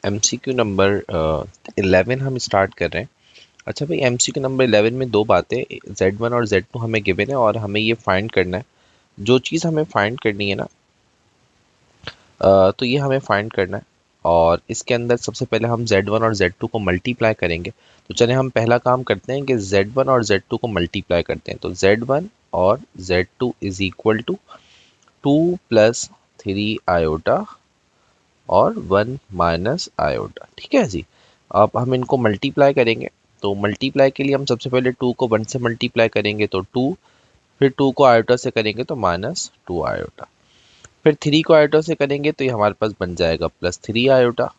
MCQ number 11 हम start कर रहे हैं। अच्छा भाई, MCQ नंबर 11 में दो बातें Z1 और Z2 हमें गिवन है और हमें ये फाइंड करना है। जो चीज़ हमें फाइंड करनी है ना, तो ये हमें फाइंड करना है। और इसके अंदर सबसे पहले हम Z1 और Z2 को मल्टीप्लाई करेंगे। तो चले हम पहला काम करते हैं कि Z1 और Z2 को मल्टीप्लाई करते हैं। तो Z1 और Z2 is equal to 2 plus 3 iota और 1 माइनस आयोटा। ठीक है जी। अब हम इनको मल्टीप्लाई करेंगे। तो मल्टीप्लाई के लिए हम सबसे पहले 2 को 1 से मल्टीप्लाई करेंगे तो 2, फिर 2 को आयोटा से करेंगे तो माइनस 2 आयोटा, फिर 3 को आयोटा से करेंगे तो ये हमारे पास बन जाएगा प्लस 3 आयोटा,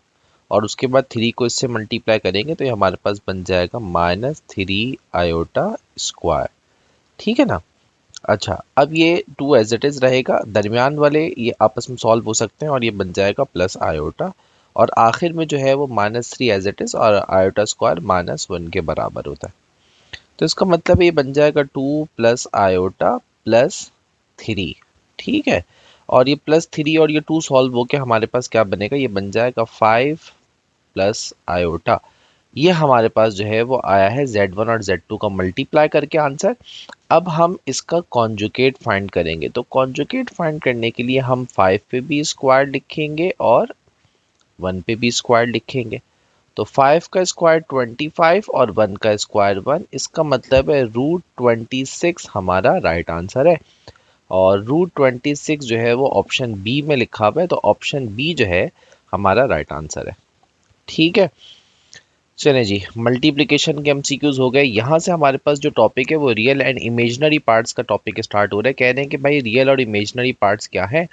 और उसके बाद 3 को इससे मल्टीप्लाई करेंगे तो ये हमारे पास बन जाएगा माइनस 3 आयोटा स्क्वायर। ठीक है ना। अच्छा, अब ये 2 एज इट इज रहेगा, दरमियान वाले ये आपस में सॉल्व हो सकते हैं और ये बन जाएगा प्लस आयोटा, और आखिर में जो है वो माइनस 3 एज इट इज और आयोटा स्क्वायर -1 के बराबर होता है। तो इसका मतलब ये बन जाएगा 2 प्लस आयोटा प्लस 3। ठीक है। और ये प्लस 3 और ये 2 सॉल्व होके हमारे पास क्या बनेगा, ये बन जाएगा 5 प्लस आयोटा। ये हमारे पास जो है वो आया है Z1 और Z2 का मल्टीप्लाई करके आंसर। अब हम इसका कॉन्जुगेट फाइंड करेंगे। तो कॉन्जुगेट फाइंड करने के लिए हम 5 पे भी स्क्वायर लिखेंगे और 1 पे भी स्क्वायर लिखेंगे। तो 5 का स्क्वायर 25 और 1 का स्क्वायर 1, इसका मतलब है √26 हमारा राइट आंसर है। और √26 जो है वो ऑप्शन बी में लिखा हुआ है, तो ऑप्शन बी जो है हमारा राइट आंसर है। ठीक है। चलें जी, मल्टीप्लिकेशन के एमसीक्यूज हो गए। यहाँ से हमारे पास जो टॉपिक है वो रियल एंड इमेजनरी पार्ट्स का टॉपिक स्टार्ट हो रहा है। कह रहे हैं कि भाई रियल और इमेजनरी पार्ट्स क्या है।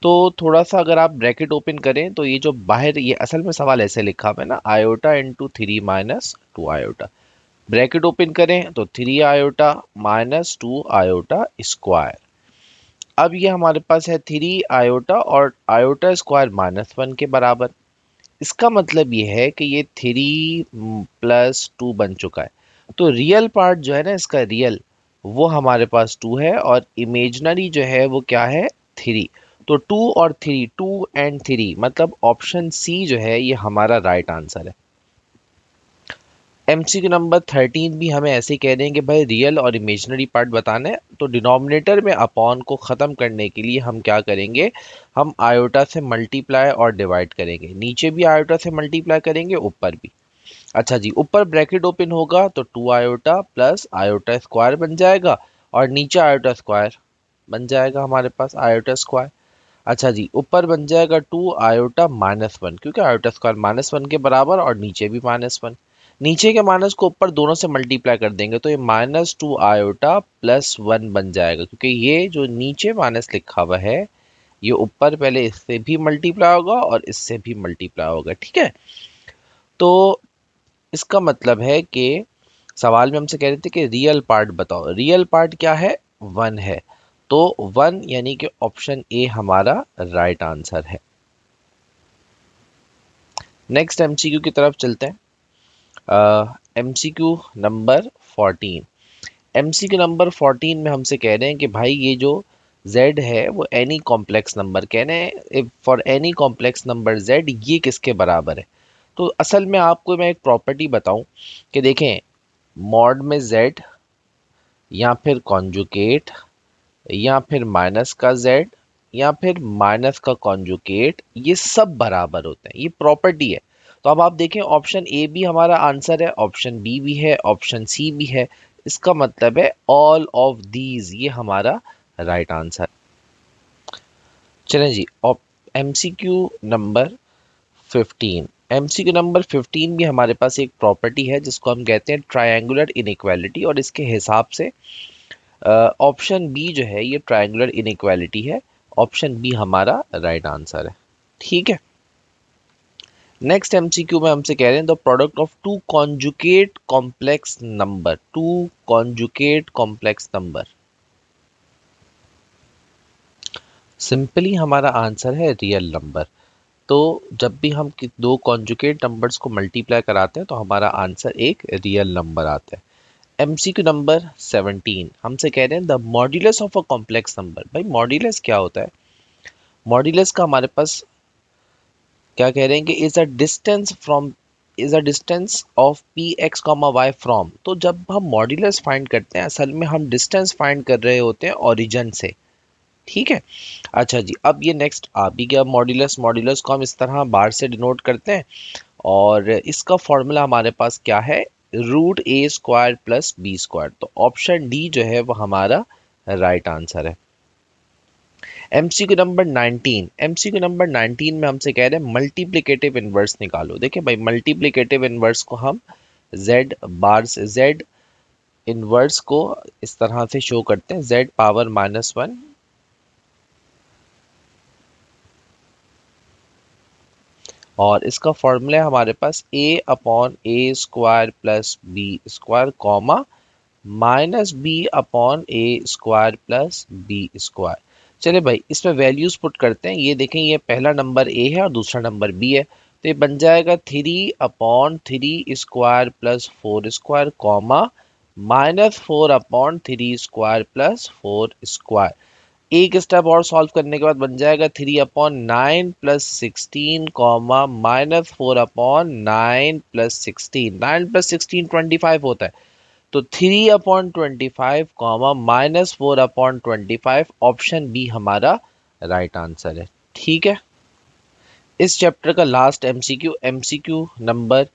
तो थोड़ा सा अगर आप ब्रैकेट ओपन करें तो ये जो बाहर, ये असल में सवाल ऐसे लिखा हुआ है ना, iota into 3 minus 2 iota. Bracket open करें तो 3 आयोटा माइनस 2 आयोटा स्क्वायर। अब ये हमारे पास है 3 आयोटा और आयोटा स्क्वायर -1 के बराबर। इसका मतलब ये है कि ये 3 प्लस 2 बन चुका है। तो रियल पार्ट जो है ना इसका, रियल वो हमारे पास 2 है और इमेजनरी जो है वो क्या है, 3। तो 2 और 3, 2 एंड 3, मतलब ऑप्शन सी जो है ये हमारा राइट आंसर है। एमसीक्यू नंबर 13 भी हमें ऐसे ही कह रहे हैं कि भाई रियल और इमेजनरी पार्ट बताना है। तो डिनोमिनेटर में अपॉन को ख़त्म करने के लिए हम क्या करेंगे, हम आयोटा से मल्टीप्लाई और डिवाइड करेंगे। नीचे भी आयोटा से मल्टीप्लाई करेंगे, ऊपर भी। अच्छा जी, ऊपर ब्रैकेट ओपन होगा तो 2 आयोटा प्लस आयोटा स्क्वायर बन जाएगा, और नीचे आयोटा स्क्वायर बन जाएगा हमारे पास आयोटा स्क्वायर। अच्छा जी, ऊपर बन जाएगा 2 आयोटा -1, क्योंकि आयोटा स्क्वायर -1 के बराबर और नीचे भी -1। नीचे के माइनस को ऊपर दोनों से मल्टीप्लाई कर देंगे तो ये -2 आयोटा प्लस 1 बन जाएगा, क्योंकि ये जो नीचे माइनस लिखा हुआ है ये ऊपर पहले इससे भी मल्टीप्लाई होगा और इससे भी मल्टीप्लाई होगा। ठीक है। तो इसका मतलब है कि सवाल में हमसे कह रहे थे कि रियल पार्ट बताओ। रियल पार्ट क्या है, 1 है। तो 1 यानी कि ऑप्शन ए हमारा राइट आंसर है। नेक्स्ट एमसीक्यू की तरफ चलते हैं। MCQ number 14। एमसीक्यू नंबर 14 में हमसे कह रहे हैं कि भाई ये जो z है वो एनी कॉम्प्लेक्स नंबर, कह रहे हैं for any complex number z ये किसके बराबर है। तो असल में आपको मैं एक प्रॉपर्टी बताऊं कि देखें, मॉड में z या फिर कॉन्जुगेट या फिर माइनस का z या फिर माइनस का कॉन्जुगेट, ये सब बराबर होते हैं। ये प्रॉपर्टी है। तो अब आप देखें, ऑप्शन ए भी हमारा आंसर है, ऑप्शन बी भी है, ऑप्शन सी भी है। इसका मतलब है ऑल ऑफ दीज ये हमारा राइट आंसर। चलें जी, एमसीक्यू नंबर 15। एमसीक्यू नंबर 15 भी हमारे पास एक प्रॉपर्टी है जिसको हम कहते हैं ट्रायंगुलर इनइक्वालिटी, और इसके हिसाब से ऑप्शन बी जो है ये ट्रायंगुलर इनइक्वालिटी है। ऑप्शन बी हमारा राइट आंसर है। ठीक है। नेक्स्ट एमसीक्यू में हमसे कह रहे हैं the product of two conjugate complex number, two conjugate complex number. Simply हमारा आंसर है रियल नंबर। तो जब भी हम दो कॉन्जुगेट नंबर्स को मल्टीप्लाई कराते हैं तो हमारा आंसर एक रियल नंबर आता है। एमसीक्यू नंबर 17 हमसे कह रहे हैं the modulus of a complex number. भाई मॉड्यूलस क्या होता है, मॉड्यूलस का हमारे पास क्या कह रहे हैं कि is a distance of P X comma Y from. तो जब हम मॉड्यूलस फाइंड करते हैं असल में हम डिस्टेंस फाइंड कर रहे होते हैं ओरिजिन से, ठीक है। अच्छा जी, अब ये नेक्स्ट आ भी गया मॉड्यूलस। मॉड्यूलस को हम इस तरह बार से डिनोट करते हैं और इसका फॉर्मूला हमारे पास क्या है, रूट ए स्क्वायर प्लस बी स्क्वायर। तो ऑप्शन डी जो है वो हमारा राइट आंसर है। एमसीक्यू नंबर 19, एमसीक्यू नंबर 19 में हमसे कह रहे हैं मल्टीप्लिकेटिव इनवर्स निकालो। देखिए भाई, मल्टीप्लिकेटिव इनवर्स को हम z बार से z इनवर्स को इस तरह से शो करते हैं, z पावर -1 और इसका फॉर्मूला है हमारे पास a upon A square plus B square comma minus B upon A square plus B square. चले भाई, इसमें वैल्यूज पुट करते हैं। ये देखें, ये पहला नंबर ए है और दूसरा नंबर बी है, तो ये बन जाएगा 3/3 square plus 4 square comma -4/3 square plus 4 square. एक स्टेप और सॉल्व करने के बाद बन जाएगा 3/9 प्लस 16 कॉमा -4/9 प्लस 16। 9 प्लस 16 25 होता है, तो 3/25 कॉमा -4/25 ऑप्शन बी हमारा राइट आंसर है। ठीक है, इस चैप्टर का last MCQ, MCQ number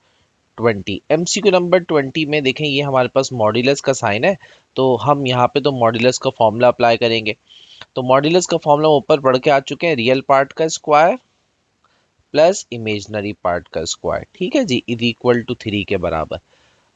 20। MCQ number 20 में देखें, ये हमारे पास मॉड्यूलस का साइन है, तो हम यहाँ पे तो मॉड्यूलस का फॉर्मूला अप्लाई करेंगे। तो मॉड्यूलस का फॉर्मूला ऊपर पढ़ के आ चुके हैं, रियल पार्ट का स्क्वायर प्लस इमेजनरी पार्ट का स्क्वायर, ठीक है जी, इज इक्वल टू 3 के बराबर।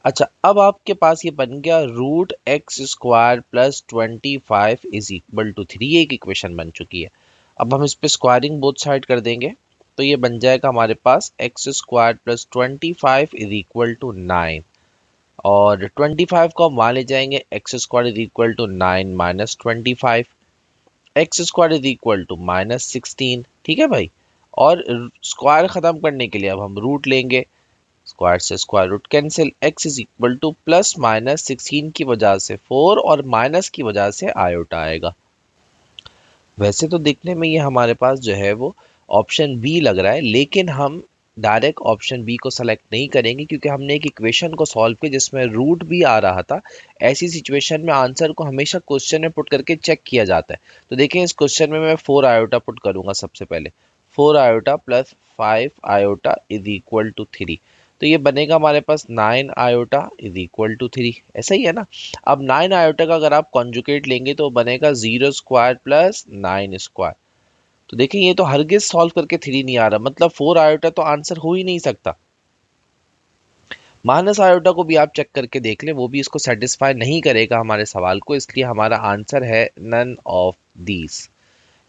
अच्छा, अब आपके पास ये बन गया root X square plus 25 is equal to 3, एक इक्वेशन बन चुकी है। अब हम इस पे स्क्वायरिंग बोथ साइड कर देंगे, तो ये बन जाएगा हमारे पास x square plus 25 is equal to 9 और 25 को हम वहाँ ले जाएंगे, x square is equal to 9 minus 25, x square is equal to -16, ठीक है भाई। और स्क्वायर ख़त्म करने के लिए अब हम रूट लेंगे, स्क्वायर से square root cancel, x is equal to plus minus 16 की वजह से 4 और माइनस की वजह से आयोटा आएगा। वैसे तो दिखने में ये हमारे पास जो है वो ऑप्शन बी लग रहा है, लेकिन हम डायरेक्ट ऑप्शन बी को सेलेक्ट नहीं करेंगे क्योंकि हमने एक इक्वेशन को सॉल्व किया जिसमें रूट भी आ रहा था। ऐसी सिचुएशन में आंसर को हमेशा क्वेश्चन में पुट करके चेक किया जाता है। तो देखिए, इस क्वेश्चन में मैं 4 आयोटा पुट करूंगा सबसे पहले, 4 iota plus 5 iota is equal to 3, तो ये बनेगा हमारे पास 9 आयोटा इज इक्वल टू 3, ऐसा ही है ना। अब 9 आयोटा का अगर आप कॉन्जुगेट लेंगे तो बनेगा 0 स्क्वायर प्लस 9 स्क्वायर। तो देखिए, ये तो हरगिज सॉल्व करके 3 नहीं आ रहा, मतलब 4 आयोटा तो आंसर हो ही नहीं सकता। माइनस आयोटा को भी आप चेक करके देख लें, वो भी इसको सेटिस्फाई नहीं करेगा हमारे सवाल को, इसलिए हमारा आंसर है नन ऑफ दीज।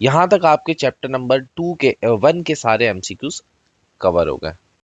यहां तक आपके चैप्टर नंबर 1 के सारे एमसीक्यूज कवर हो गए।